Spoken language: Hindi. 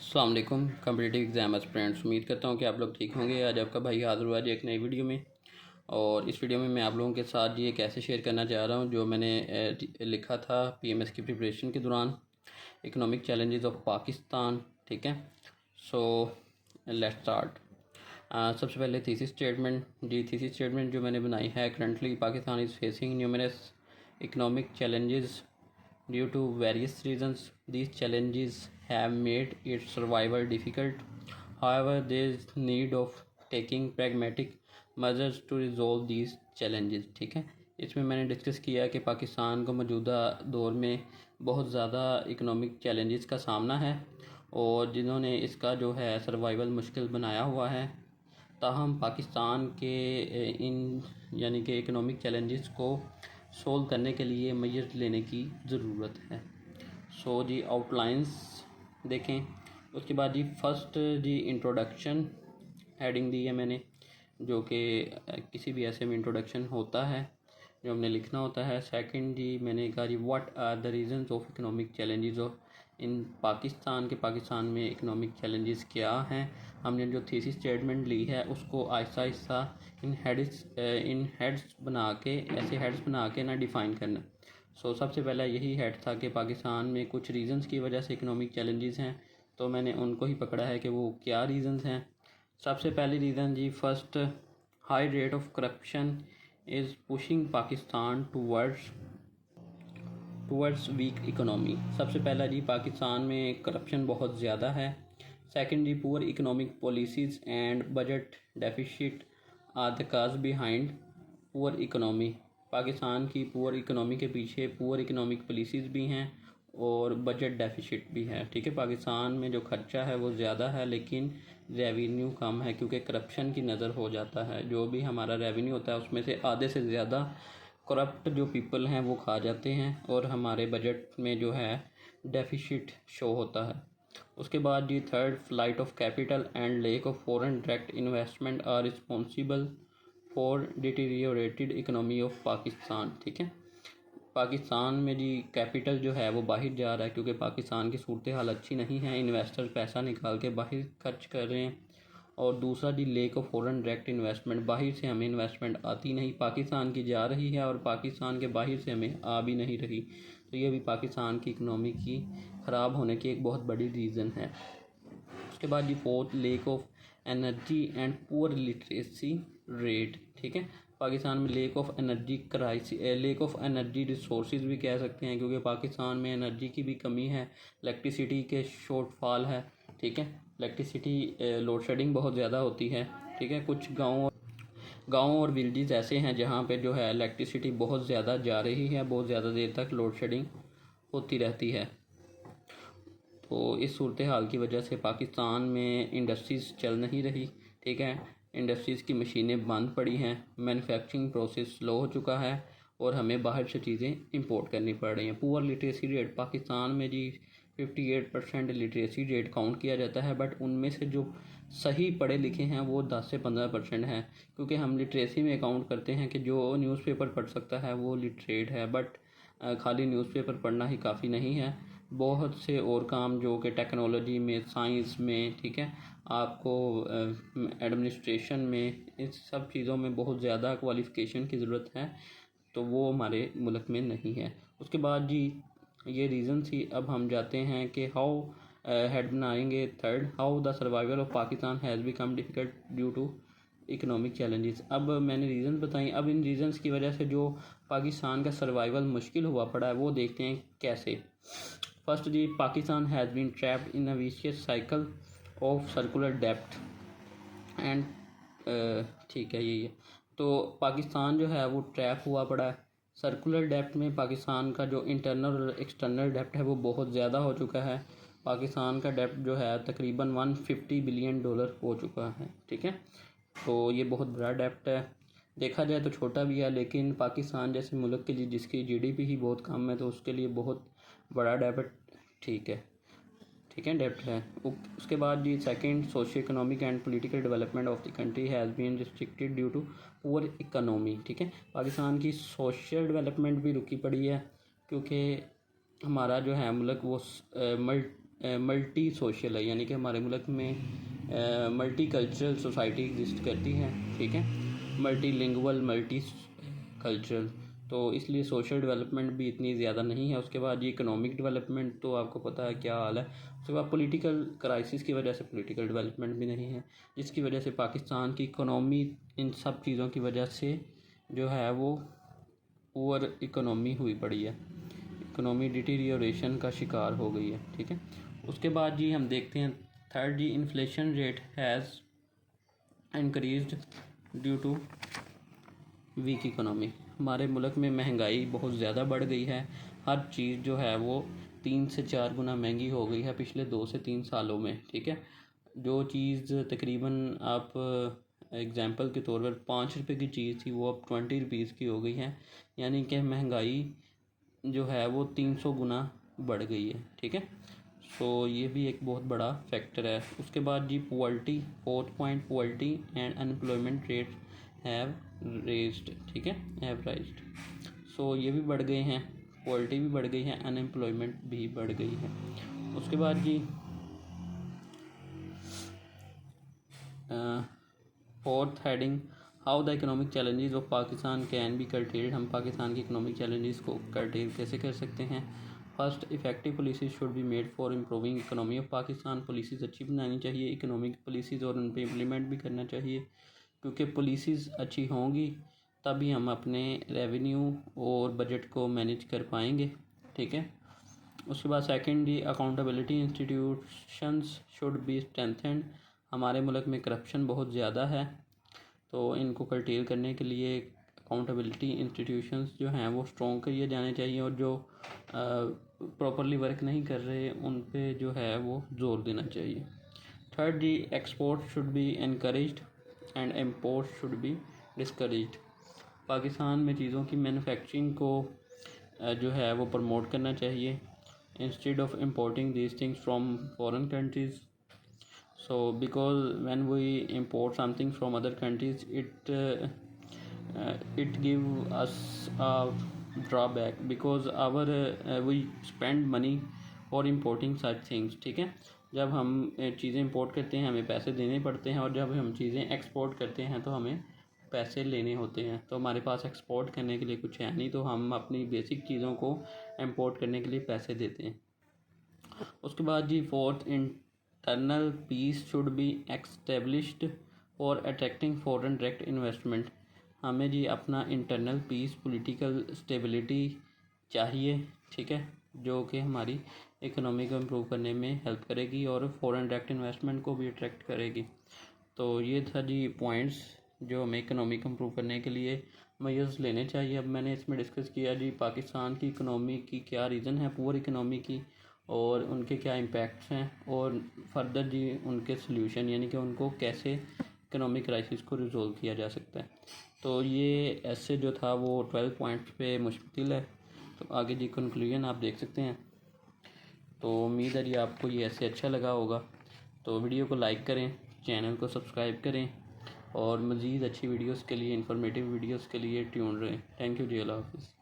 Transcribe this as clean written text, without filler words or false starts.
अस्सलाम वालेकुम कम्पिटिटिव एग्ज़ाम एस्पिरेंट्स। उम्मीद करता हूँ कि आप लोग ठीक होंगे। आज आपका भाई हाज़िर हुआ जी एक नई वीडियो में। और इस वीडियो में मैं आप लोगों के साथ ये कैसे शेयर करना चाह रहा हूँ जो मैंने लिखा था पीएमएस की प्रिपरेशन के दौरान, इकोनॉमिक चैलेंजेस ऑफ पाकिस्तान। ठीक है, सो लेट्स स्टार्ट। सबसे पहले थीसिस स्टेटमेंट। थीसिस स्टेटमेंट जो मैंने बनाई है, currently Pakistan is facing numerous economic challenges due to various reasons. These challenges have made its survival difficult. However, there is need of taking pragmatic measures to resolve these challenges. ठीक है, इसमें मैंने डिस्कस किया कि पाकिस्तान को मौजूदा दौर में बहुत ज़्यादा इकोनॉमिक चैलेंजेस का सामना है और जिन्होंने इसका जो है सर्वाइवल मुश्किल बनाया हुआ है। ताहम पाकिस्तान के इन यानी कि इकोनॉमिक चैलेंजेस को सोल्व करने के लिए मेजर्स लेने की ज़रूरत है। सो जी आउटलाइंस देखें। उसके बाद जी फर्स्ट जी इंट्रोडक्शन हेडिंग दी है मैंने, जो कि किसी भी ऐसे में इंट्रोडक्शन होता है जो हमने लिखना होता है। सेकंड जी मैंने कहा जी what are the reasons of economic challenges of in Pakistan के पाकिस्तान में इकोनॉमिक चैलेंजेस क्या हैं। हमने जो थीसिस स्टेटमेंट ली है उसको आहिस्ता आहिस्ता इन हेड्स बना के, ऐसे हेड्स बना के ना डिफ़ाइन करना। सो सबसे पहला यही हेड था कि पाकिस्तान में कुछ रीजंस की वजह से इकोनॉमिक चैलेंजेस हैं, तो मैंने उनको ही पकड़ा है कि वो क्या रीजंस हैं। सबसे पहली रीज़न जी first, high rate of corruption is pushing Pakistan towards weak economy. सबसे पहला जी पाकिस्तान में करप्शन बहुत ज़्यादा है। सेकंड जी poor economic policies and budget deficit are the cause behind poor economy. Pakistan की पुअर इकोनॉमी के पीछे पुअर इकोनॉमिक पॉलिसीज़ भी हैं और बजट डेफिसिट भी है। ठीक है, पाकिस्तान में जो खर्चा है वो ज़्यादा है लेकिन रेवेन्यू कम है क्योंकि करप्शन की नज़र हो जाता है। जो भी हमारा रेवेन्यू होता है उसमें से आधे से ज़्यादा करप्ट जो पीपल हैं वो खा जाते हैं और हमारे बजट में जो है डेफिसिट शो होता है। उसके बाद जी third, flight of capital and lack of foreign direct investment are responsible for deteriorated economy of Pakistan. ठीक है, पाकिस्तान में जी कैपिटल जो है वो बाहर जा रहा है क्योंकि पाकिस्तान की सूरत हाल अच्छी नहीं है, इन्वेस्टर पैसा निकाल के बाहर खर्च कर रहे हैं। और दूसरा जी lack of foreign direct investment, बाहर से हमें इन्वेस्टमेंट आती नहीं, पाकिस्तान की जा रही है और पाकिस्तान के बाहर से हमें आ भी नहीं रही। तो ये भी पाकिस्तान की इकनॉमी की ख़राब होने की एक बहुत बड़ी रीज़न है। उसके बाद जी fourth, lack of energy and poor literacy rate. ठीक है, पाकिस्तान में lack of energy crisis, lack of energy resources भी कह सकते हैं क्योंकि पाकिस्तान में एनर्जी की भी कमी है, इलेक्ट्रिसिटी के शॉर्टफॉल है। ठीक है, इलेक्ट्रिसिटी लोड शेडिंग बहुत ज़्यादा होती है। ठीक है, कुछ गाँव और विलेजेस ऐसे हैं जहाँ पे जो है इलेक्ट्रिसिटी बहुत ज़्यादा जा रही है, बहुत ज़्यादा देर तक लोड शेडिंग होती रहती है। तो इस सूरत हाल की वजह से पाकिस्तान में इंडस्ट्रीज़ चल नहीं रही। ठीक है, इंडस्ट्रीज़ की मशीनें बंद पड़ी हैं, मैन्युफैक्चरिंग प्रोसेस स्लो हो चुका है और हमें बाहर से चीज़ें इंपोर्ट करनी पड़ रही हैं। पुअर लिटरेसी रेट पाकिस्तान में जी 58% लिटरेसी रेट काउंट किया जाता है, बट उनमें से जो सही पढ़े लिखे हैं वो 10 से 15% हैं क्योंकि हम लिटरेसी में काउंट करते हैं कि जो न्यूज़पेपर पढ़ सकता है वो लिटरेट है। बट खाली न्यूज़पेपर पढ़ना ही काफ़ी नहीं है, बहुत से और काम जो कि टेक्नोलॉजी में, साइंस में, ठीक है, आपको एडमिनिस्ट्रेशन में, इस सब चीज़ों में बहुत ज़्यादा क्वालिफ़िकेशन की ज़रूरत है, तो वो हमारे मुल्क में नहीं है। उसके बाद जी ये रीज़न थी। अब हम जाते हैं कि हाउ हेड बनाएंगे third, how the survival of Pakistan has become difficult due to economic challenges. अब मैंने रीज़न बताई, अब इन रीज़न्स की वजह से जो पाकिस्तान का सर्वाइवल मुश्किल हुआ पड़ा है वो देखते हैं कैसे। फर्स्ट जी Pakistan has been trapped in a vicious cycle of circular डेप्थ एंड, ठीक है यही है। तो पाकिस्तान जो है वो ट्रैप हुआ पड़ा है सर्कुलर डेप्थ में। पाकिस्तान का जो इंटरनल और एक्सटर्नल डेप्थ है वो बहुत ज़्यादा हो चुका है। पाकिस्तान का डेप्थ जो है तकरीबन $150 बिलियन हो चुका है। ठीक है, तो ये बहुत बड़ा डेप्थ है। देखा जाए तो छोटा भी है लेकिन पाकिस्तान जैसे मुल्क के लिए जिसकी जीडीपी ही बहुत कम है तो उसके लिए बहुत बड़ा डेप्ट, ठीक है, डेप्ट है। उसके बाद जी second, socio economic and political development of the country has been restricted due to poor economy. ठीक है, पाकिस्तान की सोशल डेवलपमेंट भी रुकी पड़ी है क्योंकि हमारा जो है मुल्क वो मल्टी सोशल है, यानी कि हमारे मुल्क में मल्टी कल्चरल सोसाइटी एग्जिस्ट करती है, ठीक है, मल्टी लिंगुअल मल्टी कल्चरल, तो इसलिए सोशल डेवलपमेंट भी इतनी ज़्यादा नहीं है। उसके बाद ये इकोनॉमिक डेवलपमेंट तो आपको पता है क्या हाल है। उसके बाद पॉलिटिकल क्राइसिस की वजह से पॉलिटिकल डेवलपमेंट भी नहीं है, जिसकी वजह से पाकिस्तान की इकोनॉमी इन सब चीज़ों की वजह से जो है वो पुअर इकोनॉमी हुई पड़ी है, इकोनॉमी डिटीरियोरेशन का शिकार हो गई है, ठीक है। उसके बाद जी हम देखते हैं थर्ड जी, inflation rate has increased due to weak economy. हमारे मुल्क में महंगाई बहुत ज़्यादा बढ़ गई है, हर चीज़ जो है वो 3 से 4 गुना महंगी हो गई है पिछले 2 से 3 सालों में, ठीक है। जो चीज़ तकरीबन आप एग्ज़ाम्पल के तौर पर 5 रुपये की चीज़ थी वो अब 20 रुपीज़ की हो गई है, यानी कि महंगाई जो है वो 300 गुना बढ़ गई है, ठीक है। सो ये भी एक बहुत बड़ा फैक्टर है। उसके बाद जी poverty, fourth point, poverty and unemployment rate have raised, ठीक है, हैव राइज्ड। सो ये भी बढ़ गए हैं, पॉवर्टी भी बढ़ गई है, अनएम्प्लॉयमेंट भी बढ़ गई है। उसके बाद जी fourth heading, how the economic challenges of Pakistan can be curtailed. हम पाकिस्तान की इकोनॉमिक चैलेंजेस को कर्टेल कैसे कर सकते हैं। First, effective policies should be made for improving economy of Pakistan. Policies अच्छी बनानी चाहिए इकोनॉमिक पॉलिसीज़, और उन पर इम्प्लीमेंट भी करना चाहिए, क्योंकि पॉलिसीज़ अच्छी होंगी तभी हम अपने रेवेन्यू और बजट को मैनेज कर पाएंगे, ठीक है। उसके बाद secondly, accountability institutions should be strengthened. हमारे मुल्क में करप्शन बहुत ज़्यादा है, तो इनको कर्टेल करने के लिए अकाउंटेबिलिटी इंस्टीट्यूशंस जो हैं वो स्ट्रॉन्ग किए जाने चाहिए, और जो प्रॉपरली वर्क नहीं कर रहे उन पे जो है वो जोर देना चाहिए। थर्ड जी, export should be encouraged and import should be discouraged. Pakistan में चीज़ों की मैन्युफैक्चरिंग को जो है वो प्रमोट करना चाहिए, instead of importing these things from foreign countries. So because when we import something from other countries, it give us a drawback, because our we spend money for importing such things, ठीक है। जब हम चीज़ें इंपोर्ट करते हैं हमें पैसे देने पड़ते हैं, और जब हम चीज़ें एक्सपोर्ट करते हैं तो हमें पैसे लेने होते हैं। तो हमारे पास एक्सपोर्ट करने के लिए कुछ है नहीं, तो हम अपनी बेसिक चीज़ों को इंपोर्ट करने के लिए पैसे देते हैं। उसके बाद जी fourth, internal peace should be established for attracting foreign direct investment. हमें जी अपना इंटरनल पीस, पॉलिटिकल स्टेबिलिटी चाहिए, ठीक है, जो कि हमारी इकोनॉमी को इम्प्रूव करने में हेल्प करेगी और फॉरेन डायरेक्ट इन्वेस्टमेंट को भी अट्रैक्ट करेगी। तो ये था जी पॉइंट्स जो हमें इकोनॉमी को इम्प्रूव करने के लिए मेजर्स लेने चाहिए। अब मैंने इसमें डिस्कस किया जी पाकिस्तान की इकोनॉमी की क्या रीज़न है पुअर इकोनॉमी की, और उनके क्या इम्पैक्ट्स हैं, और फर्दर जी उनके सल्यूशन, यानी कि उनको कैसे इकोनॉमिक क्राइसिस को रिजोल्व किया जा सकता है। तो ये ऐसे जो था वो 12 पॉइंट्स पे मुश्तमिल है। तो आगे जी कंक्लूजन आप देख सकते हैं। तो उम्मीद है जी आपको ये ऐसे अच्छा लगा होगा। तो वीडियो को लाइक करें, चैनल को सब्सक्राइब करें, और मज़ीद अच्छी वीडियोस के लिए, इंफॉर्मेटिव वीडियोस के लिए ट्यून रहें। थैंक यू जी, अल्लाह हाफ़िज़।